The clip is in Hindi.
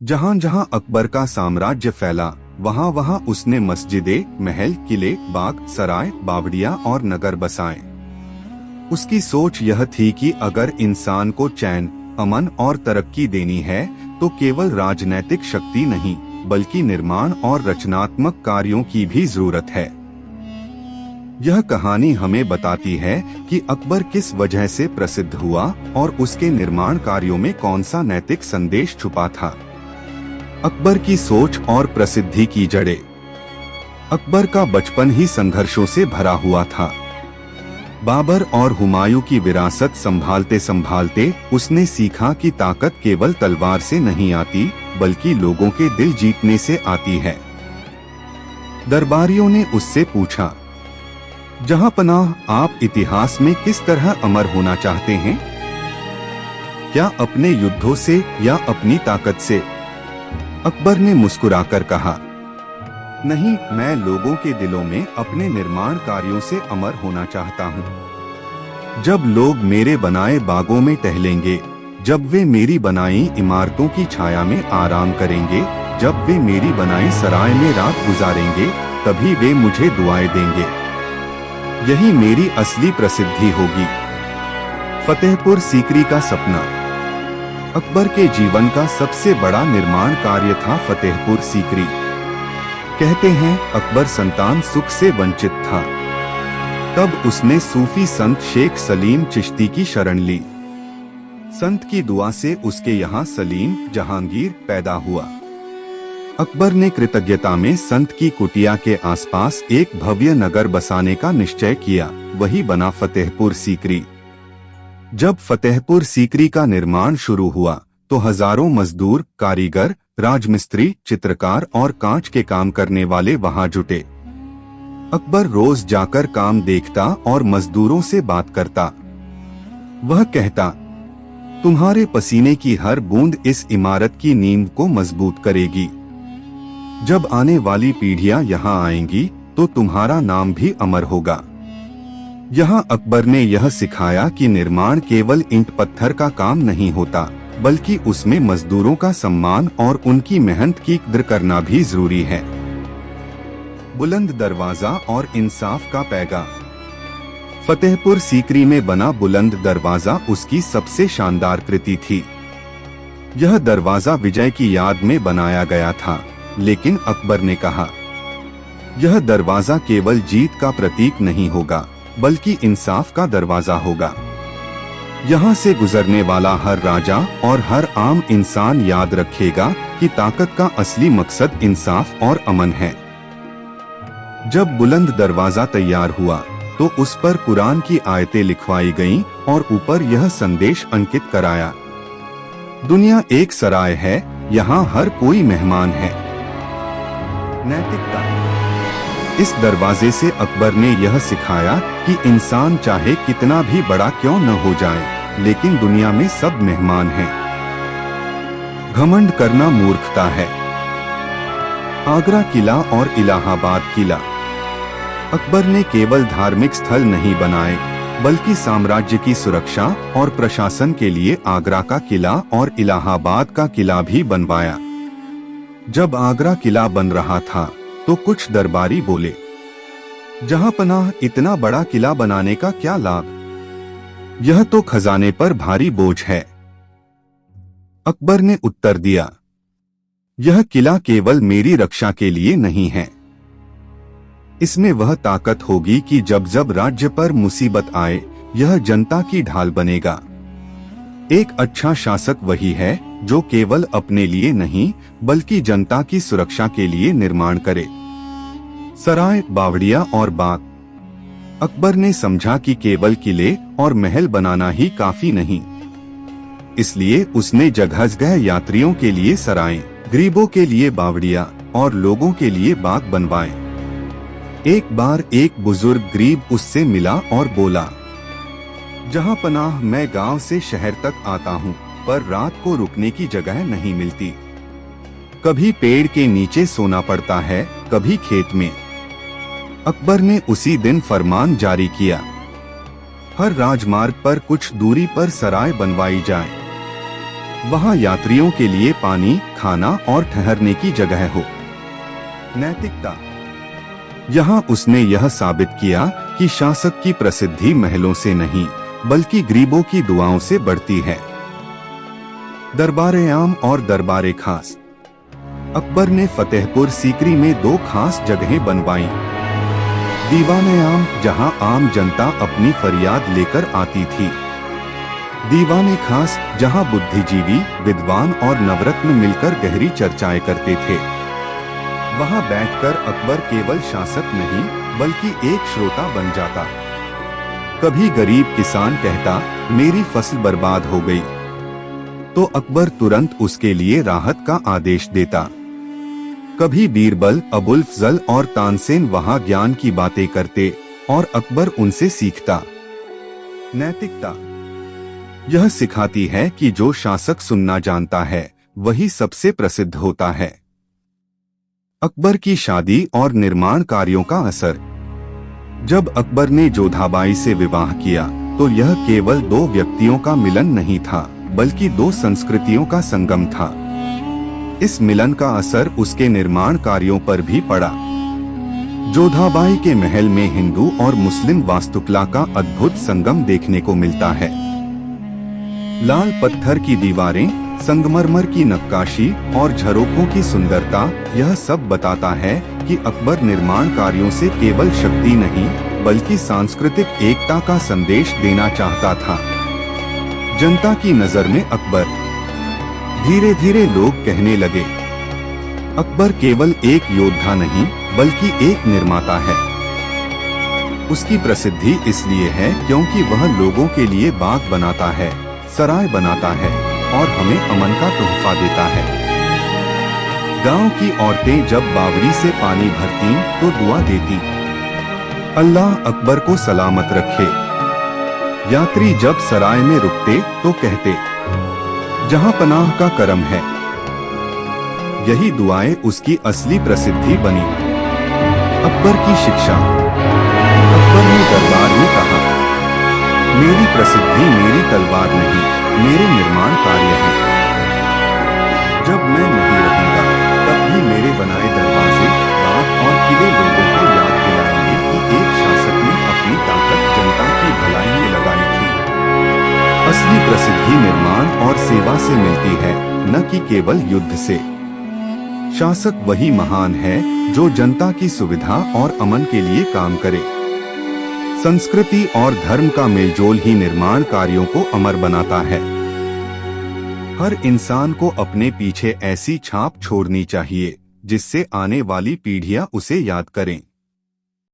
जहां जहां अकबर का साम्राज्य फैला, वहां वहां उसने मस्जिदें, महल, किले, बाग, सराय, बावड़ियां और नगर बसाए। उसकी सोच यह थी कि अगर इंसान को चैन, अमन और तरक्की देनी है तो केवल राजनैतिक शक्ति नहीं, बल्कि निर्माण और रचनात्मक कार्यों की भी जरूरत है। यह कहानी हमें बताती है कि अकबर किस वजह से प्रसिद्ध हुआ और उसके निर्माण कार्यों में कौन सा नैतिक संदेश छुपा था। अकबर की सोच और प्रसिद्धि की जड़ें। अकबर का बचपन ही संघर्षों से भरा हुआ था। बाबर और हुमायूं की विरासत संभालते संभालते उसने सीखा कि ताकत केवल तलवार से नहीं आती, बल्कि लोगों के दिल जीतने से आती है। दरबारियों ने उससे पूछा, जहांपनाह, आप इतिहास में किस तरह अमर होना चाहते हैं? क्या अपने युद्धों से या अपनी ताकत से? अकबर ने मुस्कुराकर कहा, नहीं, मैं लोगों के दिलों में अपने निर्माण कार्यों से अमर होना चाहता हूँ। जब लोग मेरे बनाए बागों में टहलेंगे, जब वे मेरी बनाई इमारतों की छाया में आराम करेंगे, जब वे मेरी बनाई सराय में रात गुजारेंगे, तभी वे मुझे दुआएं देंगे। यही मेरी असली प्रसिद्धि होगी। फतेहपुर सीकरी का सपना। अकबर के जीवन का सबसे बड़ा निर्माण कार्य था फतेहपुर सीकरी। कहते हैं अकबर संतान सुख से वंचित था। तब उसने सूफी संत शेख सलीम चिश्ती की शरण ली। संत की दुआ से उसके यहाँ सलीम जहांगीर पैदा हुआ। अकबर ने कृतज्ञता में संत की कुटिया के आसपास एक भव्य नगर बसाने का निश्चय किया। वही बना फतेहपुर सीकरी। जब फतेहपुर सीकरी का निर्माण शुरू हुआ तो हजारों मजदूर, कारीगर, राजमिस्त्री, चित्रकार और कांच के काम करने वाले वहां जुटे। अकबर रोज जाकर काम देखता और मजदूरों से बात करता। वह कहता, तुम्हारे पसीने की हर बूंद इस इमारत की नींव को मजबूत करेगी। जब आने वाली पीढ़ियां यहाँ आएंगी तो तुम्हारा नाम भी अमर होगा। यहाँ अकबर ने यह सिखाया कि निर्माण केवल ईंट पत्थर का काम नहीं होता, बल्कि उसमें मजदूरों का सम्मान और उनकी मेहनत की कद्र करना भी जरूरी है। बुलंद दरवाजा और इंसाफ का पैगाम। फतेहपुर सीकरी में बना बुलंद दरवाजा उसकी सबसे शानदार कृति थी। यह दरवाजा विजय की याद में बनाया गया था, लेकिन अकबर ने कहा, यह दरवाजा केवल जीत का प्रतीक नहीं होगा, बल्कि इंसाफ का दरवाजा होगा। यहाँ से गुजरने वाला हर राजा और हर आम इंसान याद रखेगा कि ताकत का असली मकसद इंसाफ और अमन है। जब बुलंद दरवाजा तैयार हुआ तो उस पर कुरान की आयतें लिखवाई गईं और ऊपर यह संदेश अंकित कराया, दुनिया एक सराय है, यहाँ हर कोई मेहमान है। नैतिकता। इस दरवाजे से अकबर ने यह सिखाया कि इंसान चाहे कितना भी बड़ा क्यों न हो जाए, लेकिन दुनिया में सब मेहमान हैं। घमंड करना मूर्खता है। आगरा किला और इलाहाबाद किला। अकबर ने केवल धार्मिक स्थल नहीं बनाए, बल्कि साम्राज्य की सुरक्षा और प्रशासन के लिए आगरा का किला और इलाहाबाद का किला भी बनवाया। जब आगरा किला बन रहा था तो कुछ दरबारी बोले, जहांपनाह, इतना बड़ा किला बनाने का क्या लाभ? यह तो खजाने पर भारी बोझ है। अकबर ने उत्तर दिया, यह किला केवल मेरी रक्षा के लिए नहीं है। इसमें वह ताकत होगी कि जब जब राज्य पर मुसीबत आए, यह जनता की ढाल बनेगा। एक अच्छा शासक वही है जो केवल अपने लिए नहीं, बल्कि जनता की सुरक्षा के लिए निर्माण करे। सराय, बावड़िया और बाग। अकबर ने समझा कि केवल किले और महल बनाना ही काफी नहीं। इसलिए उसने जगह जगह यात्रियों के लिए सराय, गरीबों के लिए बावड़िया और लोगों के लिए बाग बनवाए। एक बार एक बुजुर्ग गरीब उससे मिला और बोला, जहांपनाह, मैं गांव से शहर तक आता हूँ, पर रात को रुकने की जगह नहीं मिलती। कभी पेड़ के नीचे सोना पड़ता है, कभी खेत में। अकबर ने उसी दिन फरमान जारी किया, हर राजमार्ग पर कुछ दूरी पर सराय बनवाई जाए। वहाँ यात्रियों के लिए पानी, खाना और ठहरने की जगह हो। नैतिकता। यहाँ उसने यह साबित किया कि शासक की प्रसिद्धि महलों से नहीं बल्कि गरीबों की दुआओं से बढ़ती है। दरबारे आम और दरबारे खास। अकबर ने फतेहपुर सीकरी में 2 खास जगहें बनवाईं। दीवाने आम, जहां आम जनता अपनी फरियाद लेकर आती थी। दीवाने खास, जहां बुद्धिजीवी, विद्वान और नवरत्न मिलकर गहरी चर्चाएं करते थे। वहां बैठकर अकबर केवल शासक नहीं बल्कि एक श्रोता बन जाता। कभी गरीब किसान कहता, मेरी फसल बर्बाद हो गई, तो अकबर तुरंत उसके लिए राहत का आदेश देता। कभी बीरबल, अबुल फजल और तानसेन वहां ज्ञान की बातें करते और अकबर उनसे सीखता। नैतिकता। यह सिखाती है कि जो शासक सुनना जानता है वही सबसे प्रसिद्ध होता है। अकबर की शादी और निर्माण कार्यों का असर। जब अकबर ने जोधाबाई से विवाह किया तो यह केवल 2 व्यक्तियों का मिलन नहीं था बल्कि 2 संस्कृतियों का संगम था। इस मिलन का असर उसके निर्माण कार्यों पर भी पड़ा। जोधाबाई के महल में हिंदू और मुस्लिम वास्तुकला का अद्भुत संगम देखने को मिलता है। लाल पत्थर की दीवारें, संगमरमर की नक्काशी और झरोखों की सुंदरता, यह सब बताता है कि अकबर निर्माण कार्यों से केवल शक्ति नहीं बल्कि सांस्कृतिक एकता का संदेश देना चाहता था। जनता की नजर में अकबर। धीरे धीरे लोग कहने लगे, अकबर केवल एक योद्धा नहीं बल्कि एक निर्माता है। उसकी प्रसिद्धि इसलिए है क्योंकि वह लोगों के लिए बाग बनाता है, सराय बनाता है और हमें अमन का तोहफा देता है। गांव की औरतें जब बावड़ी से पानी भरती तो दुआ देती, अल्लाह अकबर को सलामत रखे। यात्री जब सराय में रुकते तो कहते, जहां पनाह का करम है। यही दुआएं उसकी असली प्रसिद्धि बनी। अकबर की शिक्षा। अकबर ने दरबार में कहा, मेरी प्रसिद्धि मेरी तलवार नहीं, मेरे निर्माण कार्य हैं। जब मैं नहीं रहूंगा तब भी मेरे बनाए दरवाजे, बाग और किले लोगों को याद दिलाएंगे कि एक शासक ने अपनी ताकत जनता की भलाई में लगाई थी। असली प्रसिद्धि निर्माण और सेवा से मिलती है, न कि केवल युद्ध से। शासक वही महान है जो जनता की सुविधा और अमन के लिए काम करे। संस्कृति और धर्म का मेलजोल ही निर्माण कार्यों को अमर बनाता है। हर इंसान को अपने पीछे ऐसी छाप छोड़नी चाहिए जिससे आने वाली पीढ़ियां उसे याद करें।